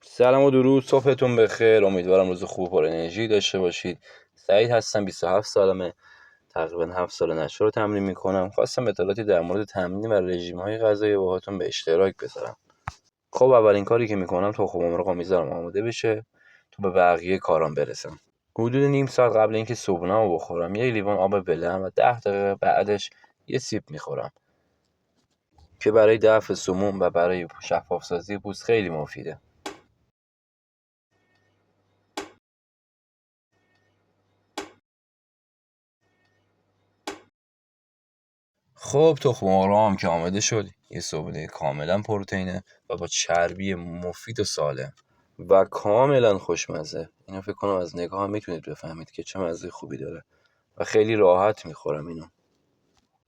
سلام و درود، صبحتون بخیر. امیدوارم روز خوب و پر انرژی داشته باشید. سعید هستم، 27 سالمه. تقریبا 7 سال نشو رو تمرین میکنم. خواستم اطلاعاتی در مورد تمرین و رژیم‌های غذایی باهاتون به اشتراک بذارم. خب اولین کاری که میکنم تخم مرغ میذارم آماده بشه تا به بقیه کارام برسم. حدود نیم ساعت قبل اینکه صبحونه‌مو بخورم یه لیوان آب ولرم و 10 دقیقه بعدش یه سیب میخورم که برای دفع سموم و برای شفاف سازی پوست خیلی مفیده. خب تخم مرغام که آماده شد، یه صبحونه کاملا پروتئینه و با چربی مفید و سالم و کاملا خوشمزه. اینو فکر کنم از نگاه هم میتونید بفهمید که چه مزه خوبی داره و خیلی راحت میخورم اینو.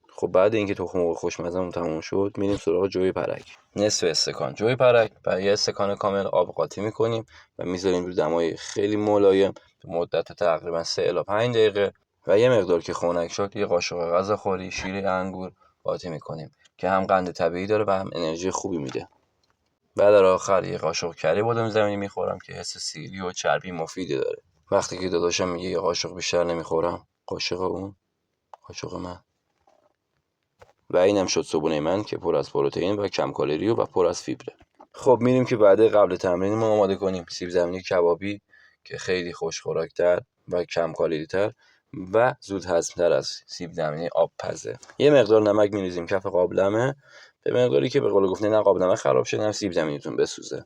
خب بعد اینکه تخم مرغ خوشمزه‌مون تموم شد میریم سراغ جوی پرک. نصف استکان جوی پرک و یه استکان کامل آب قاطی میکنیم و میذاریم رو دمای خیلی ملایم به مدت تقریبا 3 الی 5 دقیقه و یه مقدار که خنک شد یه قاشق غذاخوری شیر انگور قاطی میکنیم که هم قند طبیعی داره و هم انرژی خوبی میده. بعد در آخر یه قاشق کره بادام زمینی میخورم که حس سیری و چربی مفیدی داره. وقتی که داداشم میگه یه قاشق بیشتر نمیخورم، قاشق اون قاشق من. و اینم شد صبحونه من که پر از پروتئین و کم کالری و پر از فیبره. خب میریم که بعد قبل تمرین ما آماده کنیم سیب زمینی کبابی که خیلی خوش‌خوراک‌تر و کم کالری‌تر و زود هضم‌تر از سیب زمینی آبپزه. یه مقدار نمک می‌ریزیم کف قابلمه به مقداری که به قول گفته نه قابلمه خراب شه نه سیب زمینیتون بسوزه.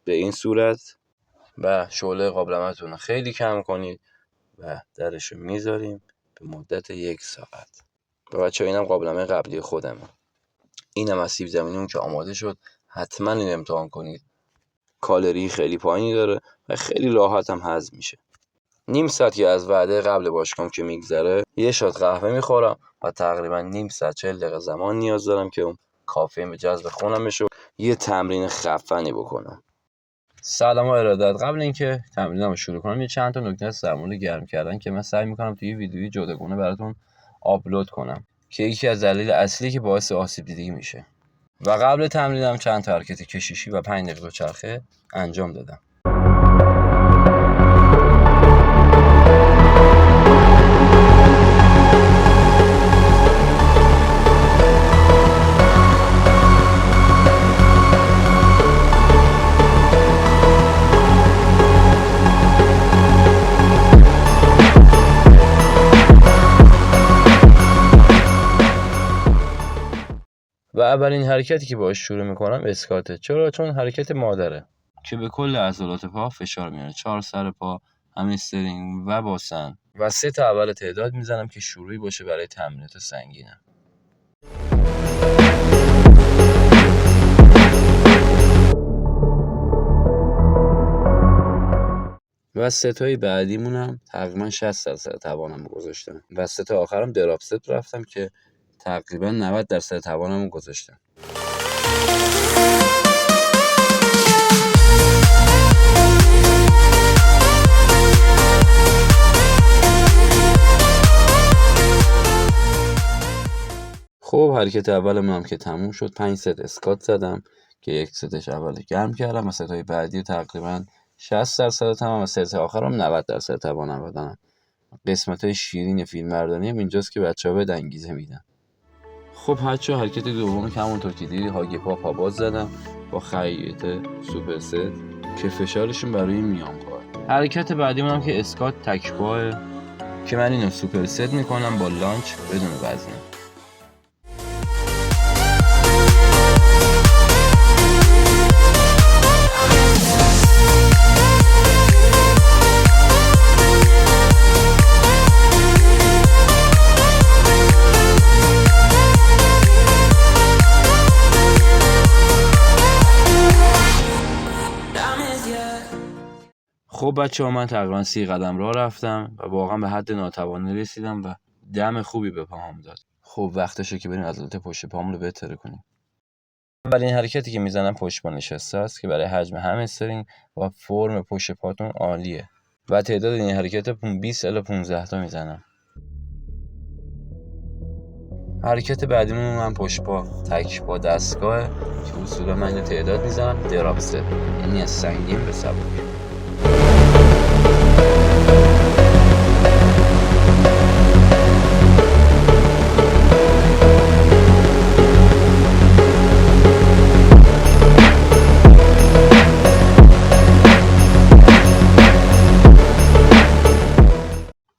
به این صورت و شعله قابلمه‌تون رو خیلی کم کنید و درشو میذاریم به مدت 1 ساعت. و بچه‌ها اینم قابلمه قبلی خودمه. اینم از سیب زمینیمون که آماده شد. حتما این امتحان کنید. کالری خیلی پایینی داره و خیلی راحت هم هضم میشه. نیم ساعت که از وعده قبل باشگاهم که میگذره یه شات قهوه میخورم و تقریبا نیم ساعت 40 دقیقه زمان نیاز دارم که اون کافئین به جذب خونم بشه و یه تمرین خفنی بکنم. سلام و ارادت. قبل اینکه تمرینمو شروع کنم یه چند تا نکته از در مورد گرم کردن که من سعی میکنم توی ویدیویی جداگانه براتون آپلود کنم که یکی از دلایل اصلی که باعث آسیب دیدگی میشه. و قبل تمرینم چند تا حرکت کشیشی و 5 دقیقه چرخه انجام دادم. و اولین حرکتی که باهاش شروع میکنم اسکاته. چرا؟ چون حرکت مادره که به کل عضلات پا فشار میاره. 4 سر پا، همسترینگ و باسن و 3 تا اول تعداد میزنم که شروعی باشه برای تمرینات سنگینم. و ستای بعدیمونم تقریبا 60% توانم گذاشتم و 3 تا آخرم دراپ ست رفتم که تقریبا 90% توانم گذاشتم. خب حرکت اولمون هم که تموم شد 5 ست اسکات زدم که یک ستش اول گرم کردم و ستای بعدی تقریبا 60% تمام و ست آخرم 90% توانم بدنم. قسمت‌های شیرین فیلمبرداری هم اینجاست که بچه‌ها به انگیزه میدن. خب بچه‌ها حرکت دوم که همونطور که دیدی هاگ پا باز زدم با خیاط سوپر ست که فشارشون برای میان پا. حرکت بعدیمون هم که اسکات تک پاه که من اینو سوپر ست میکنم با لانچ بدون وزنه. خب بچه‌ها من تقریبا 30 قدم راه رفتم و واقعا به حد ناتوانی رسیدم و دم خوبی به پاهم داد. خب وقتشه که بریم عضلات پشت پامون رو بهتر کنیم. اولین حرکتی که میزنم پشت پا نشسته است که برای حجم همسترینگ و فرم پشت پاتون عالیه و تعداد این حرکت 20 الی 15 تا میزنم. حرکت بعدیمون من پشت پا تک با دستگاه که اصولا من اینو تعداد میزنم دراپستپ، یعنی از سنگین به سبک.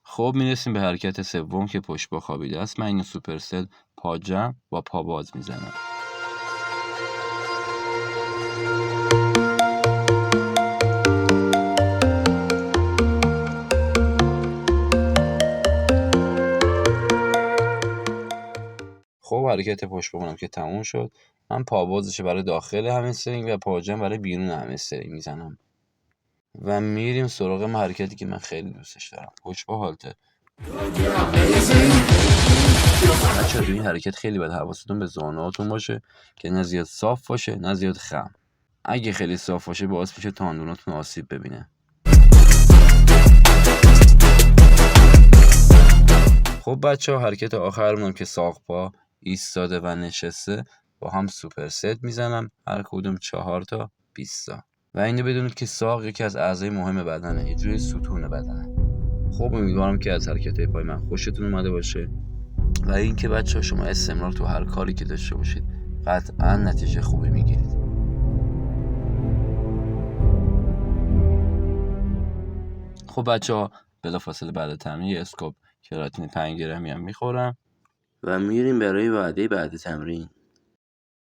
خب میرسیم به حرکت سوم که پشت پا خوابیده است. من اینو سوپرست پا جمع با پا باز میزنم. خب حرکت پشت پامونم که تموم شد، من پا بازش برای داخل همسترینگ و پا جمع برای بیرون همسترینگ میزنم و میریم سراغ حرکتی که من خیلی دوستش دارم، پشت پا هالتر. بچه‌ها تو این حرکت خیلی باید حواستون به زانوهاتون باشه که نه زیاد صاف باشه نه زیاد خم. اگه خیلی صاف باشه باعث میشه تاندوناتون آسیب ببینه. خب بچه‌ها حرکت آخرمونم که ساق پا ایستاده و نشسته با هم سوپر ست میزنم، هر کدوم 4 تا 20 تا. و اینو بدونید که ساق یکی از اعضای مهم بدنه، یه جوری ستون بدنه. خب امیدوارم که از حرکت‌های پای من خوشتون اومده باشه و اینکه بچه‌ها شما استمرار تو هر کاری که داشته باشید قطعاً نتیجه خوبی میگیرید. خب بچه‌ها بلافاصله بعد تمرین یه اسکوپ کراتین 5 گرمی هم میخورم و میریم برای وعده بعد تمرین.